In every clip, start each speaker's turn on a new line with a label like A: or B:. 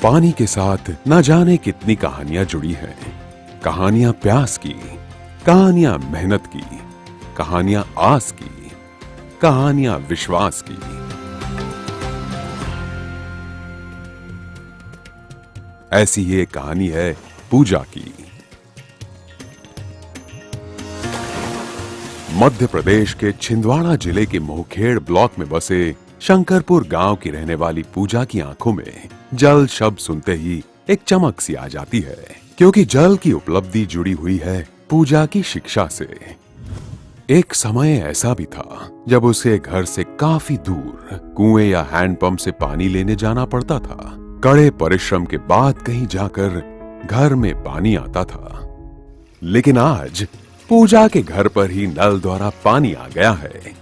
A: पानी के साथ न जाने कितनी कहानियां जुड़ी हैं। कहानियां प्यास की, कहानियां मेहनत की, कहानियां आस की, कहानियां विश्वास की। ऐसी ही एक कहानी है पूजा की। मध्य प्रदेश के छिंदवाड़ा जिले के मोहखेड़ ब्लॉक में बसे शंकरपुर गांव की रहने वाली पूजा की आंखों में जल शब्द सुनते ही एक चमक सी आ जाती है, क्योंकि जल की उपलब्धि जुड़ी हुई है पूजा की शिक्षा से। एक समय ऐसा भी था जब उसे घर से काफी दूर कुएं या हैंडपंप से पानी लेने जाना पड़ता था। कड़े परिश्रम के बाद कहीं जाकर घर में पानी आता था। लेकिन आज पूजा के घर पर ही नल द्वारा पानी आ गया है।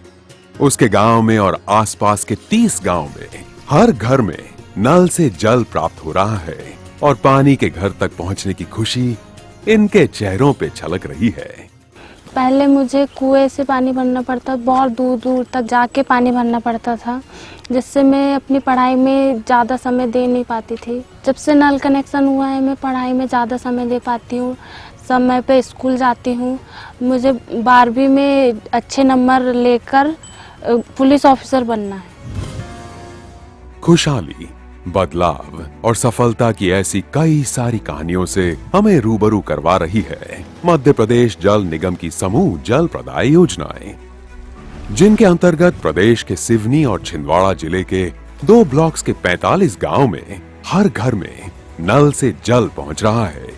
A: उसके गांव में और आसपास के 30 गांव में हर घर में नल से जल प्राप्त हो रहा है और पानी के घर तक पहुंचने की खुशी इनके चेहरों पे छलक रही है।
B: पहले मुझे कुएं से पानी भरना पड़ता, बहुत दूर दूर तक जाके पानी भरना पड़ता था, जिससे मैं अपनी पढ़ाई में ज़्यादा समय दे नहीं पाती थी। जब से नल कनेक्शन हुआ है मैं पढ़ाई में ज़्यादा समय दे पाती हूँ, समय पे स्कूल जाती हूँ। मुझे 12वीं में अच्छे नंबर लेकर पुलिस ऑफिसर बनना है।
A: खुशहाली, बदलाव और सफलता की ऐसी कई सारी कहानियों से हमें रूबरू करवा रही है मध्य प्रदेश जल निगम की समूह जल प्रदाय योजनाएं, जिनके अंतर्गत प्रदेश के सिवनी और छिंदवाड़ा जिले के 2 ब्लॉक्स के 45 गांव में हर घर में नल से जल पहुंच रहा है।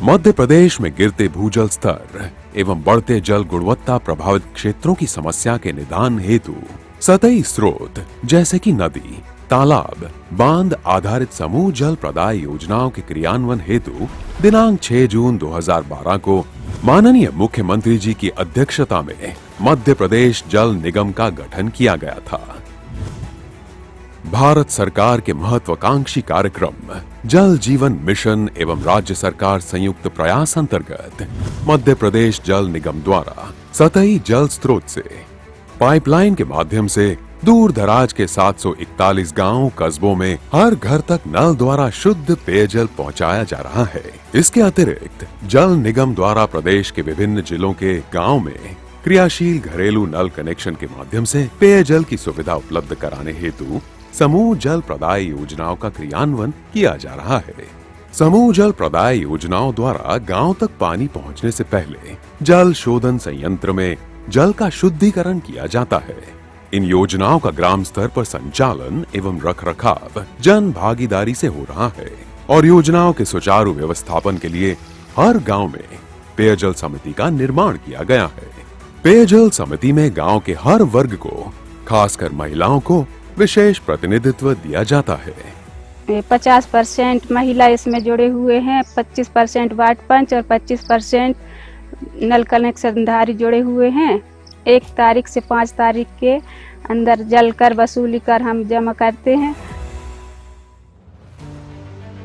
A: मध्य प्रदेश में गिरते भूजल स्तर एवं बढ़ते जल गुणवत्ता प्रभावित क्षेत्रों की समस्या के निदान हेतु सतही स्रोत जैसे कि नदी, तालाब, बांध आधारित समूह जल प्रदाय योजनाओं के क्रियान्वयन हेतु दिनांक 6 जून 2012 को माननीय मुख्यमंत्री जी की अध्यक्षता में मध्य प्रदेश जल निगम का गठन किया गया था। भारत सरकार के महत्वाकांक्षी कार्यक्रम जल जीवन मिशन एवं राज्य सरकार संयुक्त प्रयास अंतर्गत मध्य प्रदेश जल निगम द्वारा सतही जल स्रोत से पाइपलाइन के माध्यम से दूर दराज के 741 गांव कस्बों में हर घर तक नल द्वारा शुद्ध पेयजल पहुंचाया जा रहा है। इसके अतिरिक्त जल निगम द्वारा प्रदेश के विभिन्न जिलों के गांव में क्रियाशील घरेलू नल कनेक्शन के माध्यम से पेयजल की सुविधा उपलब्ध कराने हेतु समूह जल प्रदाय योजनाओं का क्रियान्वयन किया जा रहा है। समूह जल प्रदाय योजनाओं द्वारा गांव तक पानी पहुंचने से पहले जल शोधन संयंत्र में जल का शुद्धिकरण किया जाता है। इन योजनाओं का ग्राम स्तर पर संचालन एवं रखरखाव जन भागीदारी से हो रहा है और योजनाओं के सुचारू व्यवस्थापन के लिए हर गांव में पेयजल समिति का निर्माण किया गया है। पेयजल समिति में गांव के हर वर्ग को, खासकर महिलाओं को विशेष प्रतिनिधित्व दिया जाता है।
C: 50% महिला इसमें जुड़े हुए हैं, 25% वार्ड पंच और 25% नल कनेक्शन धारी जुड़े हुए हैं। 1 तारीख से 5 तारीख के अंदर जल कर वसूली कर हम जमा करते हैं।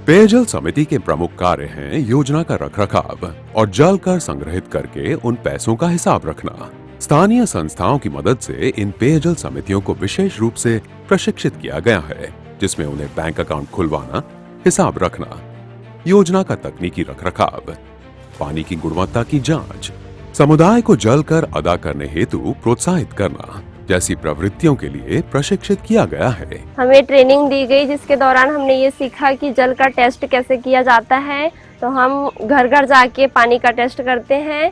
A: पेयजल समिति के प्रमुख कार्य हैं योजना का रखरखाव और जल कर संग्रहित करके उन पैसों का हिसाब रखना। स्थानीय संस्थाओं की मदद से इन पेयजल समितियों को विशेष रूप से प्रशिक्षित किया गया है, जिसमें उन्हें बैंक अकाउंट खुलवाना, हिसाब रखना, योजना का तकनीकी रखरखाव, पानी की गुणवत्ता की जांच, समुदाय को जल कर अदा करने हेतु प्रोत्साहित करना जैसी प्रवृत्तियों के लिए प्रशिक्षित किया गया है।
D: हमें ट्रेनिंग दी गई, जिसके दौरान हमने ये सीखा कि जल का टेस्ट कैसे किया जाता है। तो हम घर घर जाके पानी का टेस्ट करते हैं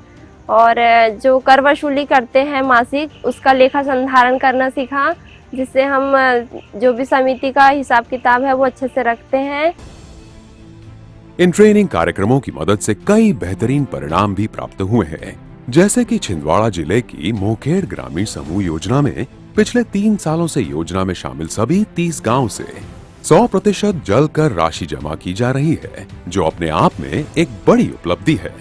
D: और जो कर वसूली करते हैं मासिक, उसका लेखा संधारण करना सीखा, जिससे हम जो भी समिति का हिसाब किताब है वो अच्छे से रखते हैं।
A: इन ट्रेनिंग कार्यक्रमों की मदद से कई बेहतरीन परिणाम भी प्राप्त हुए हैं, जैसे कि छिंदवाड़ा जिले की मोहखेड़ ग्रामीण समूह योजना में पिछले 3 सालों से योजना में शामिल सभी 30 गांव से 100% जल कर राशि जमा की जा रही है, जो अपने आप में एक बड़ी उपलब्धि है।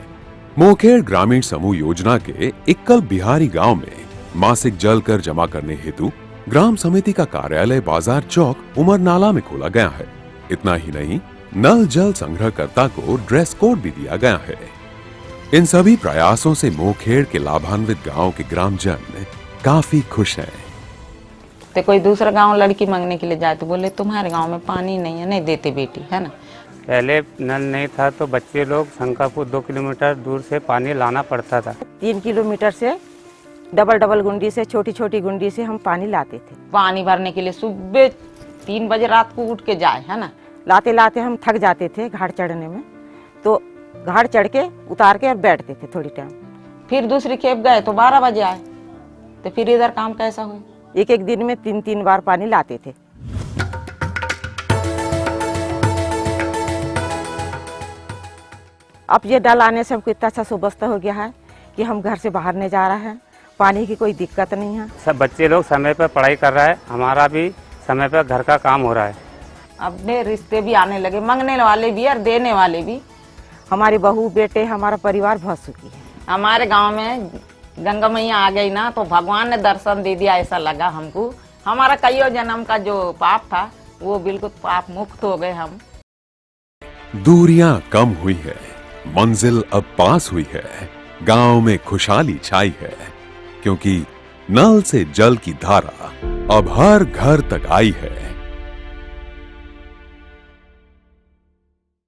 A: मोहखेड़ ग्रामीण समूह योजना के इक्कल बिहारी गांव में मासिक जल कर जमा करने हेतु ग्राम समिति का कार्यालय बाजार चौक उमरनाला में खोला गया है। इतना ही नहीं, नल जल संग्रहकर्ता को ड्रेस कोड भी दिया गया है। इन सभी प्रयासों से मोहखेड़ के लाभान्वित गांव के ग्रामजन काफी खुश हैं।
E: तो कोई दूसरा गांव लड़की मांगने के लिए जाए तो बोले तुम्हारे गांव में पानी नहीं है, नहीं देते बेटी, है ना।
F: पहले नल नहीं था तो बच्चे लोग शंकापुर 2 किलोमीटर दूर से पानी लाना पड़ता था।
G: 3 किलोमीटर से डबल गुंडी से, छोटी छोटी गुंडी से हम पानी लाते थे।
E: पानी भरने के लिए सुबह 3 बजे रात को उठ के जाए, है ना।
G: लाते लाते हम थक जाते थे घाट चढ़ने में, तो घाट चढ़ के उतार के और बैठते थे थोड़ी टाइम।
E: फिर दूसरी खेप गए तो 12 बजे आए, तो फिर इधर काम कैसा हुआ।
G: एक एक दिन में 3-3 बार पानी लाते थे। अब ये डल आने से हमको इतना अच्छा सुबस्ता हो गया है कि हम घर से बाहर नहीं जा रहे हैं, पानी की कोई दिक्कत नहीं है।
F: सब बच्चे लोग समय पर पढ़ाई कर रहा है, हमारा भी समय पर घर का काम हो रहा है।
E: अपने रिश्ते भी आने लगे, मांगने वाले भी और देने वाले भी।
G: हमारी बहू बेटे हमारा परिवार बहुत सुखी है।
E: हमारे गांव में गंगा मैया आ गई ना तो भगवान ने दर्शन दे दिया, ऐसा लगा हमको। हमारा कईयों जन्म का जो पाप था वो बिल्कुल पाप मुक्त हो गए हम।
A: दूरियां कम हुई है, मंजिल अब पास हुई है, गांव में खुशहाली छाई है, क्योंकि नल से जल की धारा अब हर घर तक आई है।